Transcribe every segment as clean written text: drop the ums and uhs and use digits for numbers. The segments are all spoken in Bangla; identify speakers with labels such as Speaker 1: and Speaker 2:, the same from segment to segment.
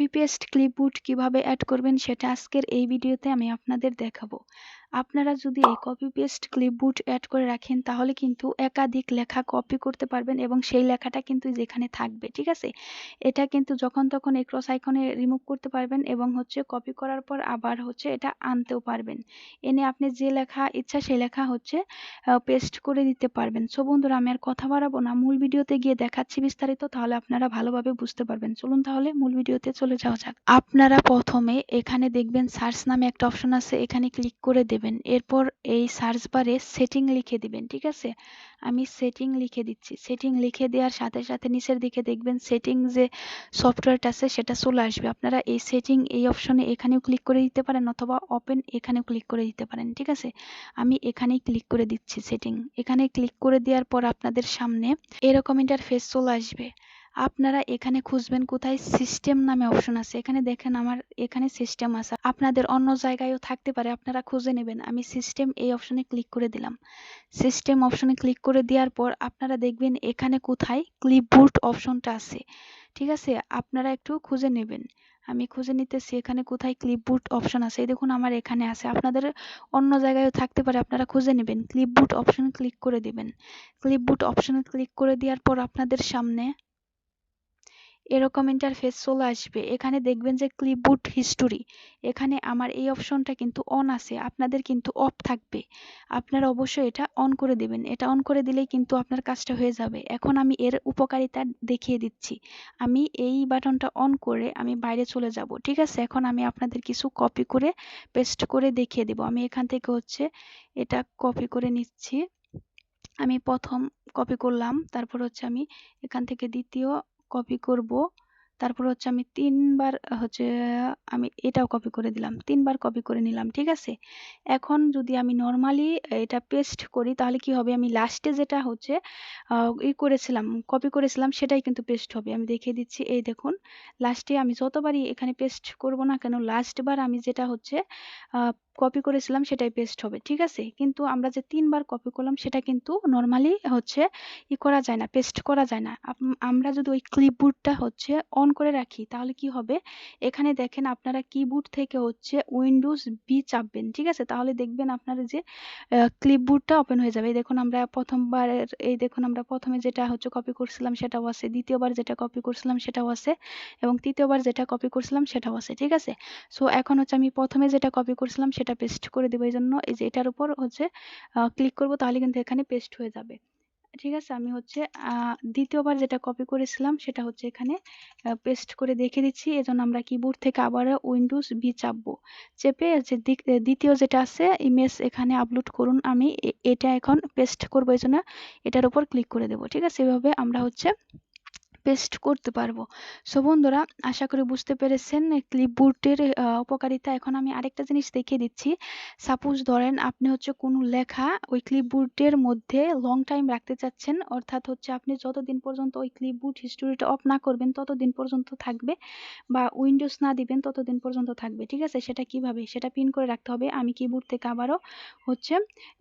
Speaker 1: কপি পেস্ট ক্লিপবোর্ড কিভাবে অ্যাড করবেন সেটা আজকের এই ভিডিওতে আমি আপনাদের দেখাবো। আপনারা যদি এই কপি পেস্ট ক্লিপবোর্ড অ্যাড করে রাখেন তাহলে কিন্তু একাধিক লেখা কপি করতে পারবেন এবং সেই লেখাটা কিন্তু যেখানে থাকবে, ঠিক আছে? এটা কিন্তু যখন তখন এই ক্রস আইকনে রিমুভ করতে পারবেন এবং কপি করার পর আবার এটা আনতেও পারবেন। এনে আপনি যে লেখা ইচ্ছা সেই লেখা পেস্ট করে দিতে পারবেন। সো বন্ধুরা, আমি আর কথা বাড়াবো না, মূল ভিডিওতে গিয়ে দেখাচ্ছি বিস্তারিত, তাহলে আপনারা ভালোভাবে বুঝতে পারবেন। চলুন তাহলে মূল ভিডিওতে চলে যাওয়া যাক। আপনারা প্রথমে এখানে দেখবেন সার্চ নামে একটা অপশন আছে, এখানে ক্লিক করে দেবেন। এরপর এই সার্চ বারে সেটিং লিখে দিবেন, ঠিক আছে? আমি সেটিং লিখে দিচ্ছি। সেটিং লিখে দেওয়ার সাথে সাথে নিচের দিকে দেখবেন সেটিং যে সফটওয়্যারটা আছে সেটা চলে আসবে। আপনারা এই সেটিং এই অপশনে এখানেও ক্লিক করে দিতে পারেন অথবা ওপেন এখানেও ক্লিক করে দিতে পারেন, ঠিক আছে? আমি এখানেই ক্লিক করে দিচ্ছি সেটিং। এখানে ক্লিক করে দেওয়ার পর আপনাদের সামনে এরকম ইন্টারফেস চলে আসবে। আপনারা এখানে খুঁজবেন কোথায় সিস্টেম নামে অপশন আছে। এখানে দেখেন আমার এখানে সিস্টেম আছে, আপনাদের অন্য জায়গায়ও থাকতে পারে, আপনারা খুঁজে নেবেন। আমি সিস্টেম এই অপশনে ক্লিক করে দিলাম। সিস্টেম অপশনে ক্লিক করে দেওয়ার পর আপনারা দেখবেন এখানে কোথায় ক্লিপবোর্ড অপশনটা আছে, ঠিক আছে? আপনারা একটু খুঁজে নেবেন। আমি খুঁজে নিতেছি এখানে কোথায় ক্লিপবোর্ড অপশন আছে। এই দেখুন আমার এখানে আছে, আপনাদের অন্য জায়গায়ও থাকতে পারে, আপনারা খুঁজে নেবেন। ক্লিপবোর্ড অপশনে ক্লিক করে দিবেন। ক্লিপবোর্ড অপশনে ক্লিক করে দেওয়ার পর আপনাদের সামনে এরকম ইন্টারফেস চলে আসবে। এখানে দেখবেন যে ক্লিপবোর্ড হিস্টোরি, এখানে আমার এই অপশনটা কিন্তু অন আছে, আপনাদের কিন্তু অফ থাকবে। আপনারা অবশ্যই এটা অন করে দিবেন। এটা অন করে দিলেই কিন্তু আপনার কাজটা হয়ে যাবে। এখন আমি এর উপকারিতা দেখিয়ে দিচ্ছি। আমি এই বাটনটা অন করে আমি বাইরে চলে যাব, ঠিক আছে? এখন আমি আপনাদের কিছু কপি করে পেস্ট করে দেখিয়ে দেব। আমি এখান থেকে এটা কপি করে নিচ্ছি। আমি প্রথম কপি করলাম, তারপর আমি এখান থেকে দ্বিতীয় কপি করব, তারপর আমি তিনবার আমি এটাও কপি করে দিলাম, তিনবার কপি করে নিলাম, ঠিক আছে? এখন যদি আমি নর্মালি এটা পেস্ট করি তাহলে কি হবে, আমি লাস্টে যেটা কপি করেছিলাম সেটাই কিন্তু পেস্ট হবে। আমি দেখিয়ে দিচ্ছি, এই দেখুন লাস্টে আমি যতবারই এখানে পেস্ট করব না কেন, লাস্ট বার আমি যেটা কপি করেছিলাম সেটাই পেস্ট হবে, ঠিক আছে? কিন্তু আমরা যে তিনবার কপি করলাম সেটা কিন্তু নর্মালি করা যায় না, পেস্ট করা যায় না। আমরা যদি ওই ক্লিপবোর্ডটা অন করে রাখি তাহলে কি হবে, এখানে দেখেন আপনারা কিবোর্ড থেকে উইন্ডোজ বি চাপবেন, ঠিক আছে? তাহলে দেখবেন আপনারা যে ক্লিপবোর্ডটা ওপেন হয়ে যাবে। এই দেখুন আমরা প্রথমে যেটা কপি করছিলাম সেটাও আছে, দ্বিতীয়বার যেটা কপি করছিলাম সেটাও আছে এবং তৃতীয়বার যেটা কপি করছিলাম সেটাও আছে, ঠিক আছে? সো এখন আমি প্রথমে যেটা কপি করছিলাম সেটা পেস্ট করে দেব। এই জন্য এই যে এটার উপর ক্লিক করব, তাহলে কিন্তু এখানে পেস্ট হয়ে যাবে, ঠিক আছে? আমি দ্বিতীয়বার যেটা কপি করেছিলাম সেটা এখানে পেস্ট করে দেখে দিচ্ছি। এজন্য আমরা কিবোর্ড থেকে আবার উইন্ডোজ বি চাপবো, চেপে দ্বিতীয় যেটা আছে ইমেজ এখানে আপলোড করুন, আমি এটা এখন পেস্ট করবো, এই জন্য এটার উপর ক্লিক করে দেব, ঠিক আছে? এভাবে আমরা পেস্ট করতে পারবো। সো বন্ধুরা, আশা করি বুঝতে পেরেছেন ক্লিপবোর্ডের উপকারিতা। এখন আমি আরেকটা জিনিস দেখিয়ে দিচ্ছি। সাপোজ ধরেন আপনি কোনো লেখা ওই ক্লিপবোর্ডের মধ্যে লং টাইম রাখতে চাচ্ছেন, অর্থাৎ আপনি যতদিন পর্যন্ত ওই ক্লিপবোর্ড হিস্টোরিটা অফ না করবেন ততদিন পর্যন্ত থাকবে, বা উইন্ডোজ না দিবেন ততদিন পর্যন্ত থাকবে, ঠিক আছে? সেটা কিভাবে, সেটা পিন করে রাখতে হবে। আমি কিবোর্ড থেকে আবারও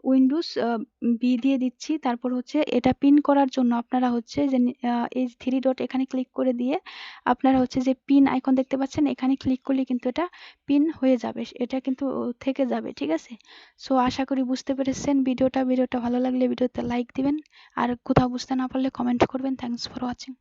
Speaker 1: উইন্ডোজ বি দিয়ে দিচ্ছি। তারপর এটা পিন করার জন্য আপনারা এই থ্রি ডট এখানে ক্লিক করে দিয়ে আপনারা যে পিন আইকন দেখতে পাচ্ছেন, এখানে ক্লিক করলে কিন্তু এটা পিন হয়ে যাবে, এটা কিন্তু থেকে যাবে, ঠিক আছে? সো আশা করি বুঝতে পেরেছেন ভিডিওটা ভালো লাগলে ভিডিওতে লাইক দিবেন, আর কোথাও বুঝতে না পারলে কমেন্ট করবেন। Thanks for watching.